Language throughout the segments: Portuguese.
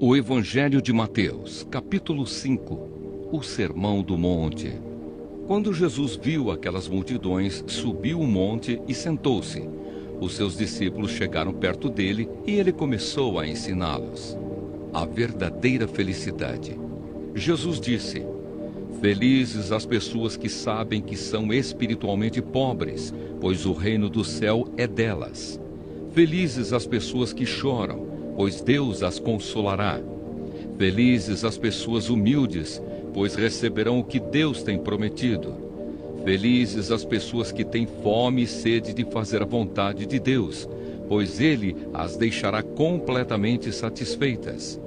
O Evangelho de Mateus, capítulo 5, o Sermão do Monte. Quando Jesus viu aquelas multidões, subiu o monte e sentou-se. Os seus discípulos chegaram perto dele e ele começou a ensiná-los a verdadeira felicidade. Jesus disse: Felizes as pessoas que sabem que são espiritualmente pobres, pois o reino do céu é delas. Felizes as pessoas que choram, pois Deus as consolará. Felizes as pessoas humildes, pois receberão o que Deus tem prometido. Felizes as pessoas que têm fome e sede de fazer a vontade de Deus, pois Ele as deixará completamente satisfeitas.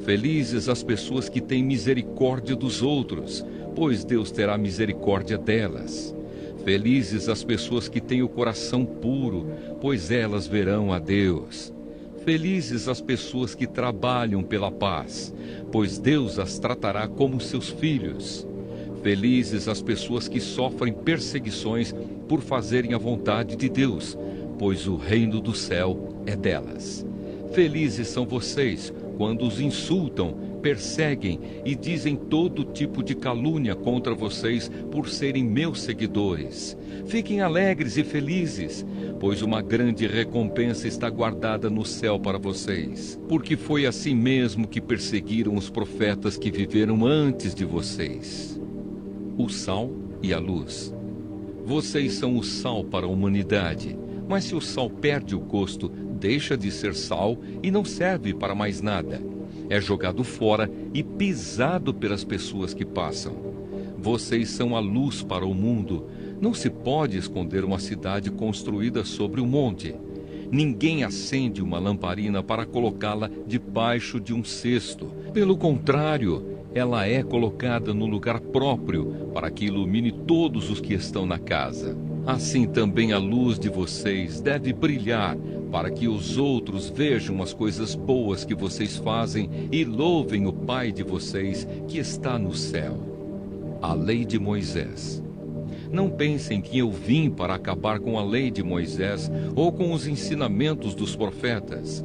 Felizes as pessoas que têm misericórdia dos outros, pois Deus terá misericórdia delas. Felizes as pessoas que têm o coração puro, pois elas verão a Deus. Felizes as pessoas que trabalham pela paz, pois Deus as tratará como seus filhos. Felizes as pessoas que sofrem perseguições por fazerem a vontade de Deus, pois o reino do céu é delas. Felizes são vocês quando os insultam, perseguem e dizem todo tipo de calúnia contra vocês por serem meus seguidores. Fiquem alegres e felizes, pois uma grande recompensa está guardada no céu para vocês. Porque foi assim mesmo que perseguiram os profetas que viveram antes de vocês. O sal e a luz. Vocês são o sal para a humanidade, mas se o sal perde o gosto, deixa de ser sal e não serve para mais nada. É jogado fora e pisado pelas pessoas que passam. Vocês são a luz para o mundo. Não se pode esconder uma cidade construída sobre um monte. Ninguém acende uma lamparina para colocá-la debaixo de um cesto. Pelo contrário, ela é colocada no lugar próprio para que ilumine todos os que estão na casa. Assim também a luz de vocês deve brilhar, para que os outros vejam as coisas boas que vocês fazem e louvem o Pai de vocês que está no céu. A lei de Moisés. Não pensem que eu vim para acabar com a lei de Moisés ou com os ensinamentos dos profetas.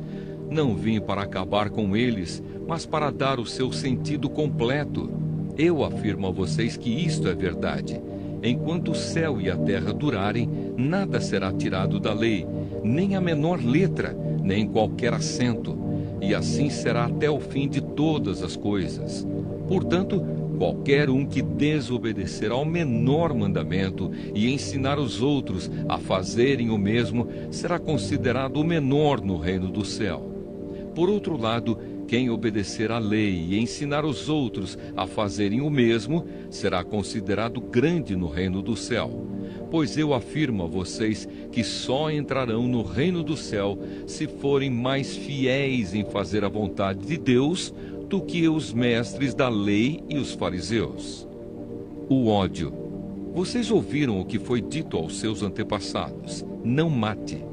Não vim para acabar com eles, mas para dar o seu sentido completo. Eu afirmo a vocês que isto é verdade. Enquanto o céu e a terra durarem, nada será tirado da lei, nem a menor letra, nem qualquer acento. E assim será até o fim de todas as coisas. Portanto, qualquer um que desobedecer ao menor mandamento e ensinar os outros a fazerem o mesmo, será considerado o menor no reino do céu. Por outro lado, quem obedecer à lei e ensinar os outros a fazerem o mesmo, será considerado grande no reino do céu. Pois eu afirmo a vocês que só entrarão no reino do céu se forem mais fiéis em fazer a vontade de Deus do que os mestres da lei e os fariseus. O ódio. Vocês ouviram o que foi dito aos seus antepassados: não mate.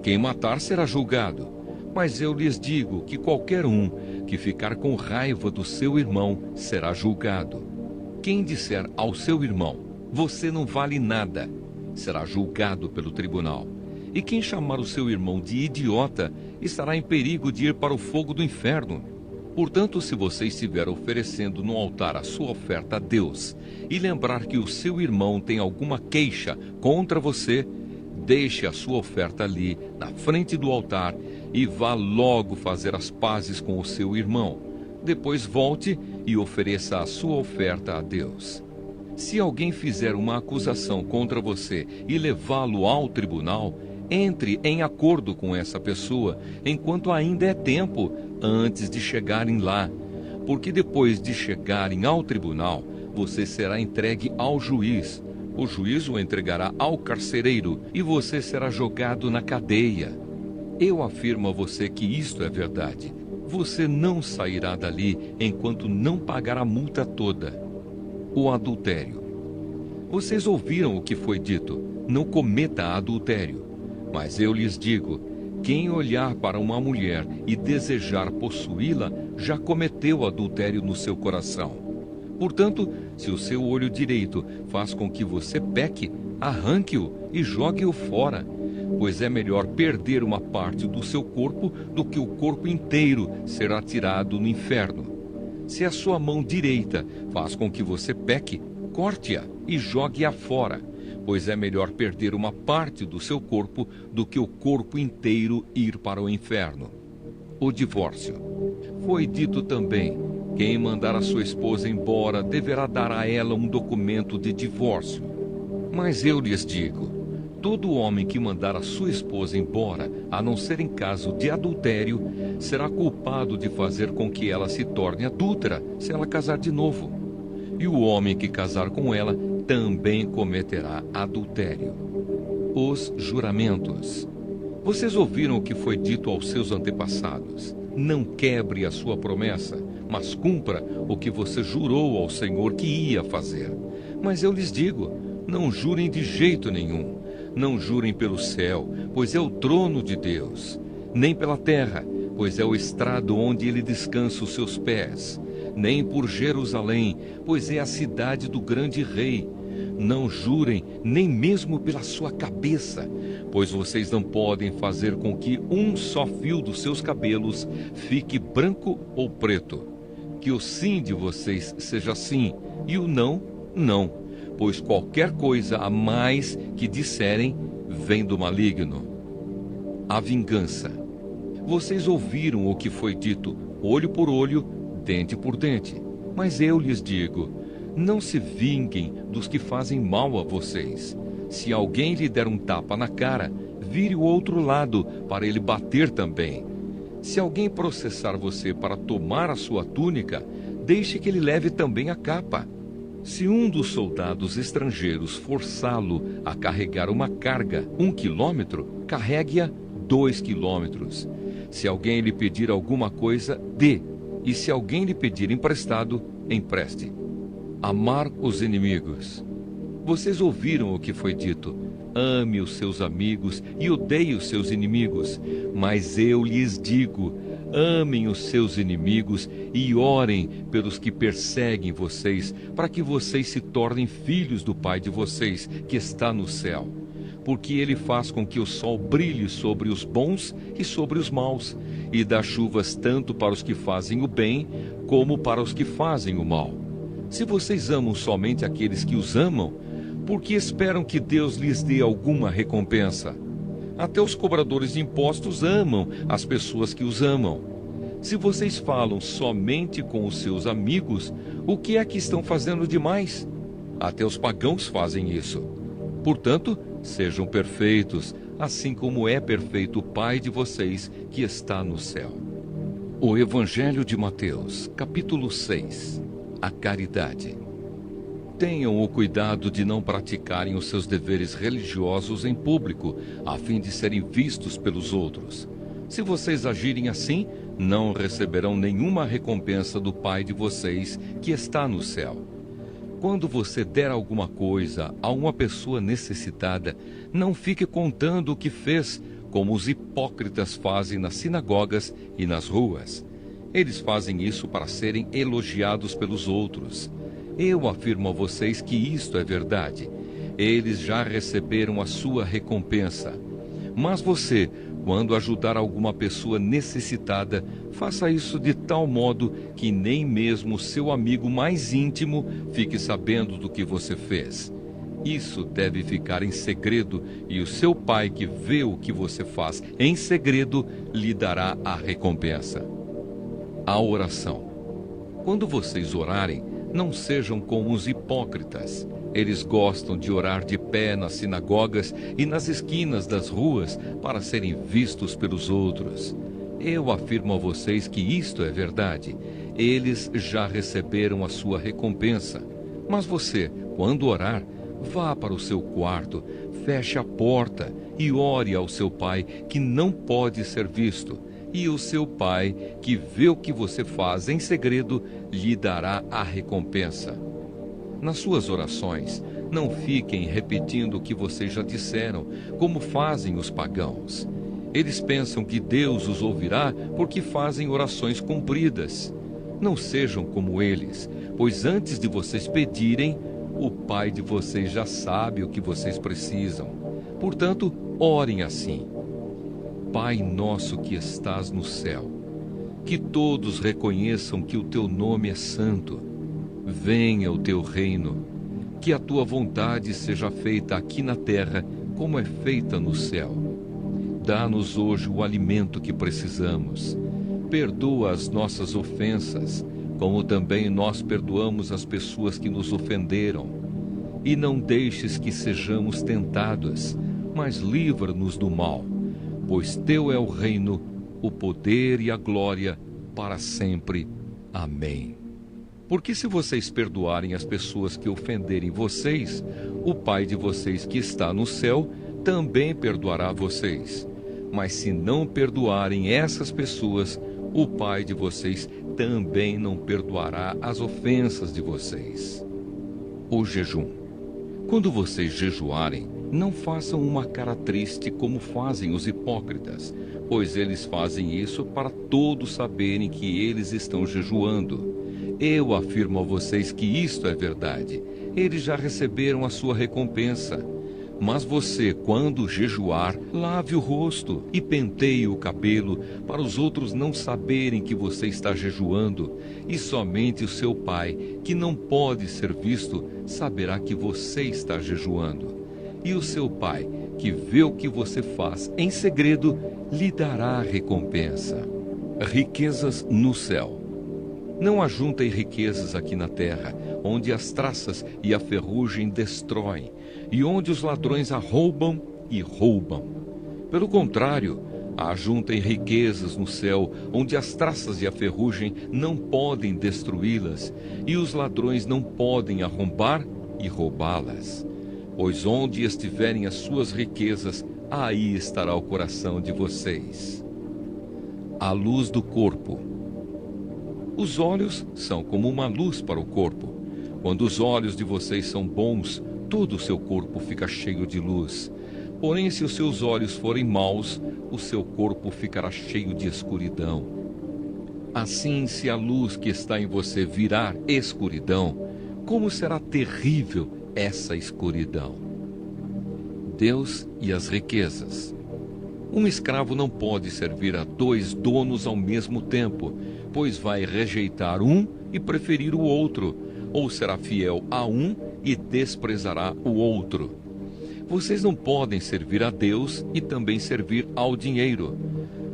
Quem matar será julgado. Mas eu lhes digo que qualquer um que ficar com raiva do seu irmão será julgado. Quem disser ao seu irmão: você não vale nada, será julgado pelo tribunal. E quem chamar o seu irmão de idiota estará em perigo de ir para o fogo do inferno. Portanto, se você estiver oferecendo no altar a sua oferta a Deus e lembrar que o seu irmão tem alguma queixa contra você, deixe a sua oferta ali, na frente do altar, e vá logo fazer as pazes com o seu irmão. Depois volte e ofereça a sua oferta a Deus. Se alguém fizer uma acusação contra você e levá-lo ao tribunal, entre em acordo com essa pessoa, enquanto ainda é tempo, antes de chegarem lá. Porque depois de chegarem ao tribunal, você será entregue ao juiz. O juiz o entregará ao carcereiro e você será jogado na cadeia. Eu afirmo a você que isto é verdade. Você não sairá dali enquanto não pagar a multa toda. O adultério. Vocês ouviram o que foi dito: não cometa adultério. Mas eu lhes digo: quem olhar para uma mulher e desejar possuí-la, já cometeu adultério no seu coração. Portanto, se o seu olho direito faz com que você peque, arranque-o e jogue-o fora. pois é melhor perder uma parte do seu corpo do que o corpo inteiro ser atirado no inferno. Se a sua mão direita faz com que você peque, corte-a e jogue-a fora, pois é melhor perder uma parte do seu corpo do que o corpo inteiro ir para o inferno. O divórcio. Foi dito também: quem mandar a sua esposa embora deverá dar a ela um documento de divórcio. Mas eu lhes digo: todo homem que mandar a sua esposa embora, a não ser em caso de adultério, será culpado de fazer com que ela se torne adúltera se ela casar de novo. E o homem que casar com ela também cometerá adultério. Os juramentos. Vocês ouviram o que foi dito aos seus antepassados: não quebre a sua promessa, mas cumpra o que você jurou ao Senhor que ia fazer. Mas eu lhes digo: não jurem de jeito nenhum. Não jurem pelo céu, pois é o trono de Deus, nem pela terra, pois é o estrado onde ele descansa os seus pés, nem por Jerusalém, pois é a cidade do grande rei. Não jurem nem mesmo pela sua cabeça, pois vocês não podem fazer com que um só fio dos seus cabelos fique branco ou preto. Que o sim de vocês seja sim, e o não, não, pois qualquer coisa a mais que disserem vem do maligno. A vingança. Vocês ouviram o que foi dito: olho por olho, dente por dente. Mas eu lhes digo: não se vinguem dos que fazem mal a vocês. Se alguém lhe der um tapa na cara, vire o outro lado para ele bater também. Se alguém processar você para tomar a sua túnica, deixe que ele leve também a capa. Se um dos soldados estrangeiros forçá-lo a carregar uma carga 1 quilômetro, carregue-a 2 quilômetros. Se alguém lhe pedir alguma coisa, dê. E se alguém lhe pedir emprestado, empreste. Amar os inimigos. Vocês ouviram o que foi dito: ame os seus amigos e odeie os seus inimigos. Mas eu lhes digo: amem os seus inimigos e orem pelos que perseguem vocês, para que vocês se tornem filhos do Pai de vocês, que está no céu. Porque ele faz com que o sol brilhe sobre os bons e sobre os maus, e dá chuvas tanto para os que fazem o bem, como para os que fazem o mal. Se vocês amam somente aqueles que os amam, por que esperam que Deus lhes dê alguma recompensa? Até os cobradores de impostos amam as pessoas que os amam. Se vocês falam somente com os seus amigos, o que é que estão fazendo demais? Até os pagãos fazem isso. Portanto, sejam perfeitos, assim como é perfeito o Pai de vocês que está no céu. O Evangelho de Mateus, capítulo 6. A caridade. Tenham o cuidado de não praticarem os seus deveres religiosos em público, a fim de serem vistos pelos outros. Se vocês agirem assim, não receberão nenhuma recompensa do Pai de vocês que está no céu. Quando você der alguma coisa a uma pessoa necessitada, não fique contando o que fez, como os hipócritas fazem nas sinagogas e nas ruas. Eles fazem isso para serem elogiados pelos outros. Eu afirmo a vocês que isto é verdade. Eles já receberam a sua recompensa. Mas você, quando ajudar alguma pessoa necessitada, faça isso de tal modo que nem mesmo seu amigo mais íntimo fique sabendo do que você fez. Isso deve ficar em segredo, e o seu Pai, que vê o que você faz em segredo, lhe dará a recompensa. A oração. Quando vocês orarem, não sejam como os hipócritas. Eles gostam de orar de pé nas sinagogas e nas esquinas das ruas para serem vistos pelos outros. Eu afirmo a vocês que isto é verdade. Eles já receberam a sua recompensa. Mas você, quando orar, vá para o seu quarto, feche a porta e ore ao seu Pai, que não pode ser visto. E o seu Pai, que vê o que você faz em segredo, lhe dará a recompensa. Nas suas orações, não fiquem repetindo o que vocês já disseram, como fazem os pagãos. Eles pensam que Deus os ouvirá porque fazem orações compridas. Não sejam como eles, pois antes de vocês pedirem, o Pai de vocês já sabe o que vocês precisam. Portanto, orem assim: Pai nosso que estás no céu, que todos reconheçam que o teu nome é santo. Venha o teu reino, que a tua vontade seja feita aqui na terra como é feita no céu. Dá-nos hoje o alimento que precisamos. Perdoa as nossas ofensas, como também nós perdoamos as pessoas que nos ofenderam. E não deixes que sejamos tentados, mas livra-nos do mal, pois teu é o reino, o poder e a glória para sempre. Amém. Porque se vocês perdoarem as pessoas que ofenderem vocês, o Pai de vocês que está no céu também perdoará vocês. Mas se não perdoarem essas pessoas, o Pai de vocês também não perdoará as ofensas de vocês. O jejum. Quando vocês jejuarem, não façam uma cara triste como fazem os hipócritas, pois eles fazem isso para todos saberem que eles estão jejuando. Eu afirmo a vocês que isto é verdade. Eles já receberam a sua recompensa. Mas você, quando jejuar, lave o rosto e penteie o cabelo, para os outros não saberem que você está jejuando, e somente o seu Pai, que não pode ser visto, saberá que você está jejuando. E o seu Pai, que vê o que você faz em segredo, lhe dará a recompensa. Riquezas no céu. Não ajuntem riquezas aqui na terra, onde as traças e a ferrugem destroem, e onde os ladrões arrombam e roubam. Pelo contrário, ajuntem riquezas no céu, onde as traças e a ferrugem não podem destruí-las, e os ladrões não podem arrombar e roubá-las. Pois onde estiverem as suas riquezas, aí estará o coração de vocês. A luz do corpo. Os olhos são como uma luz para o corpo. Quando os olhos de vocês são bons, todo o seu corpo fica cheio de luz. Porém, se os seus olhos forem maus, o seu corpo ficará cheio de escuridão. Assim, se a luz que está em você virar escuridão, como será terrível essa escuridão? Deus e as riquezas. Um escravo não pode servir a 2 donos ao mesmo tempo, pois vai rejeitar um e preferir o outro, ou será fiel a um e desprezará o outro. Vocês não podem servir a Deus e também servir ao dinheiro.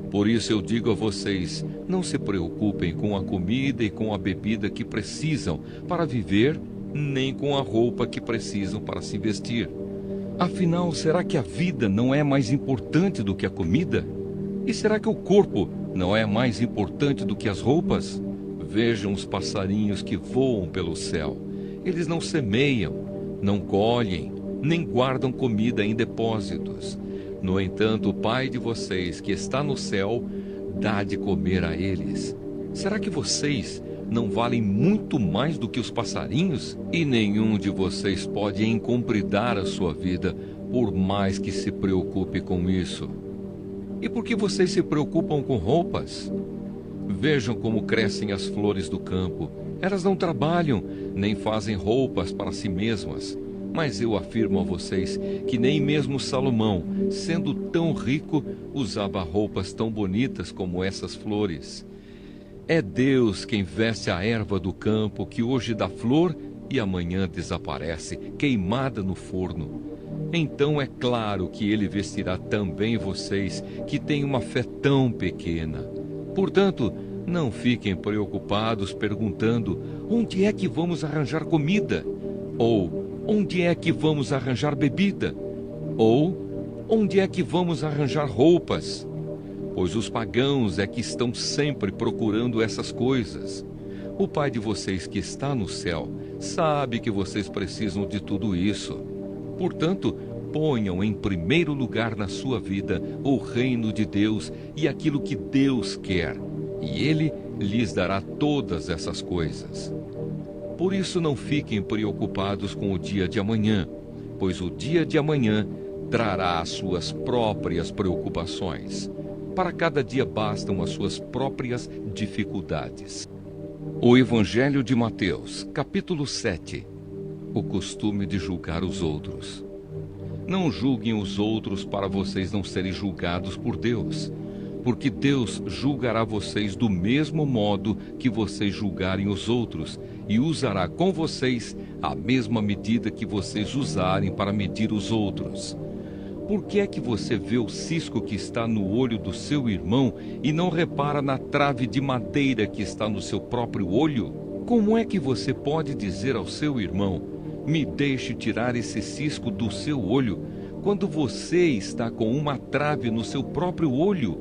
Por isso eu digo a vocês, não se preocupem com a comida e com a bebida que precisam para viver, nem com a roupa que precisam para se vestir. Afinal, será que a vida não é mais importante do que a comida? E será que o corpo não é mais importante do que as roupas? Vejam os passarinhos que voam pelo céu. Eles não semeiam, não colhem, nem guardam comida em depósitos. No entanto, o Pai de vocês, que está no céu, dá de comer a eles. Será que vocês não valem muito mais do que os passarinhos? E nenhum de vocês pode encompridar a sua vida, por mais que se preocupe com isso. E por que vocês se preocupam com roupas? Vejam como crescem as flores do campo. Elas não trabalham, nem fazem roupas para si mesmas. Mas eu afirmo a vocês que nem mesmo Salomão, sendo tão rico, usava roupas tão bonitas como essas flores. É Deus quem veste a erva do campo, que hoje dá flor e amanhã desaparece, queimada no forno. Então é claro que Ele vestirá também vocês, que têm uma fé tão pequena. Portanto, não fiquem preocupados perguntando: onde é que vamos arranjar comida? Ou onde é que vamos arranjar bebida? Ou onde é que vamos arranjar roupas? Pois os pagãos é que estão sempre procurando essas coisas. O Pai de vocês que está no céu sabe que vocês precisam de tudo isso. Portanto, ponham em primeiro lugar na sua vida o reino de Deus e aquilo que Deus quer, e Ele lhes dará todas essas coisas. Por isso não fiquem preocupados com o dia de amanhã, pois o dia de amanhã trará as suas próprias preocupações. Para cada dia bastam as suas próprias dificuldades. O Evangelho de Mateus, capítulo 7. O costume de julgar os outros. Não julguem os outros para vocês não serem julgados por Deus, porque Deus julgará vocês do mesmo modo que vocês julgarem os outros, e usará com vocês a mesma medida que vocês usarem para medir os outros. Por que é que você vê o cisco que está no olho do seu irmão e não repara na trave de madeira que está no seu próprio olho? Como é que você pode dizer ao seu irmão: me deixe tirar esse cisco do seu olho, quando você está com uma trave no seu próprio olho?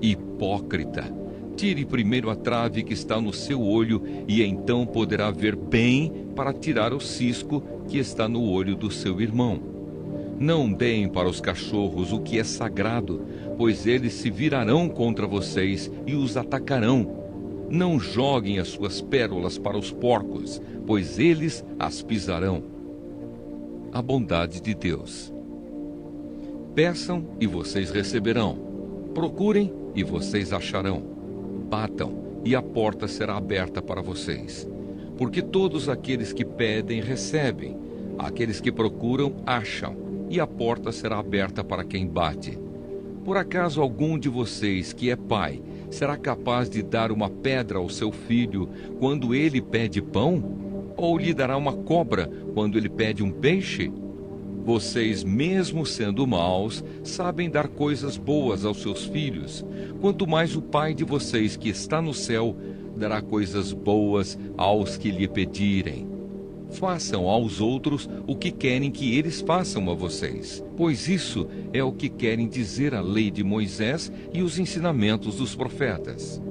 Hipócrita! Tire primeiro a trave que está no seu olho, e então poderá ver bem para tirar o cisco que está no olho do seu irmão. Não deem para os cachorros o que é sagrado, pois eles se virarão contra vocês e os atacarão. Não joguem as suas pérolas para os porcos, pois eles as pisarão. A bondade de Deus. Peçam e vocês receberão. Procurem e vocês acharão. Batam e a porta será aberta para vocês. Porque todos aqueles que pedem recebem, aqueles que procuram acham, e a porta será aberta para quem bate. Por acaso algum de vocês que é pai será capaz de dar uma pedra ao seu filho quando ele pede pão? Ou lhe dará uma cobra quando ele pede um peixe? Vocês, mesmo sendo maus, sabem dar coisas boas aos seus filhos. Quanto mais o Pai de vocês que está no céu dará coisas boas aos que lhe pedirem. Façam aos outros o que querem que eles façam a vocês, pois isso é o que querem dizer a lei de Moisés e os ensinamentos dos profetas.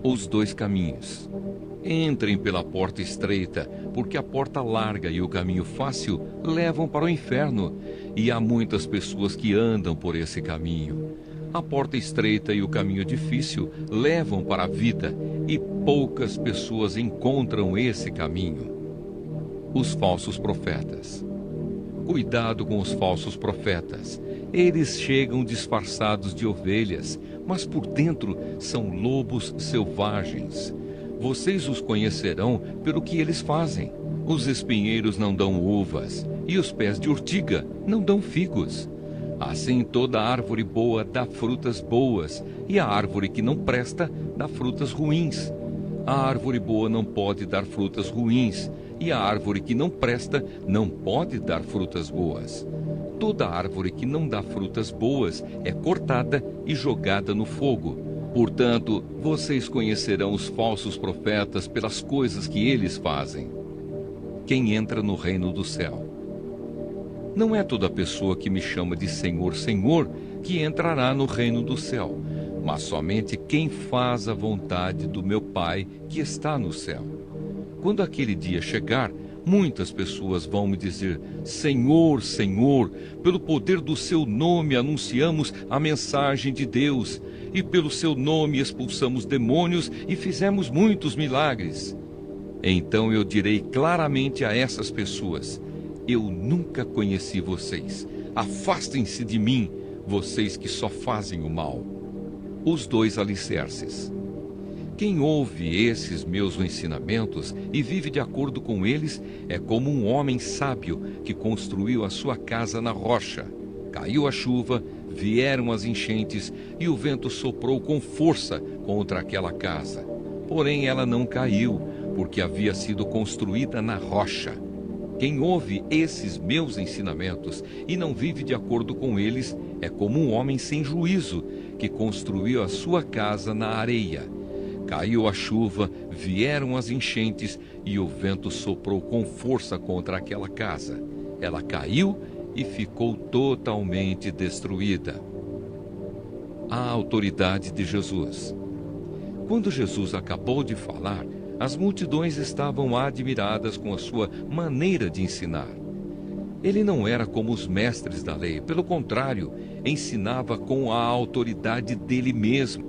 Os dois caminhos. Entrem pela porta estreita, porque a porta larga e o caminho fácil levam para o inferno, e há muitas pessoas que andam por esse caminho. A porta estreita e o caminho difícil levam para a vida, e poucas pessoas encontram esse caminho. Os falsos profetas. Cuidado com os falsos profetas. Eles chegam disfarçados de ovelhas, mas por dentro são lobos selvagens. Vocês os conhecerão pelo que eles fazem. Os espinheiros não dão uvas, e os pés de urtiga não dão figos. Assim toda árvore boa dá frutas boas, e a árvore que não presta dá frutas ruins. A árvore boa não pode dar frutas ruins, e a árvore que não presta não pode dar frutas boas. Toda árvore que não dá frutas boas é cortada e jogada no fogo. Portanto, vocês conhecerão os falsos profetas pelas coisas que eles fazem. Quem entra no reino do céu. Não é toda pessoa que me chama de Senhor, Senhor, que entrará no reino do céu, mas somente quem faz a vontade do meu Pai que está no céu. Quando aquele dia chegar, muitas pessoas vão me dizer: Senhor, Senhor, pelo poder do seu nome anunciamos a mensagem de Deus, e pelo seu nome expulsamos demônios e fizemos muitos milagres. Então eu direi claramente a essas pessoas: eu nunca conheci vocês. Afastem-se de mim, vocês que só fazem o mal. Os dois alicerces. Quem ouve esses meus ensinamentos e vive de acordo com eles é como um homem sábio que construiu a sua casa na rocha. Caiu a chuva, vieram as enchentes e o vento soprou com força contra aquela casa. Porém ela não caiu, porque havia sido construída na rocha. Quem ouve esses meus ensinamentos e não vive de acordo com eles é como um homem sem juízo que construiu a sua casa na areia. Caiu a chuva, vieram as enchentes e o vento soprou com força contra aquela casa. Ela caiu e ficou totalmente destruída. A autoridade de Jesus. Quando Jesus acabou de falar, as multidões estavam admiradas com a sua maneira de ensinar. Ele não era como os mestres da lei, pelo contrário, ensinava com a autoridade dele mesmo.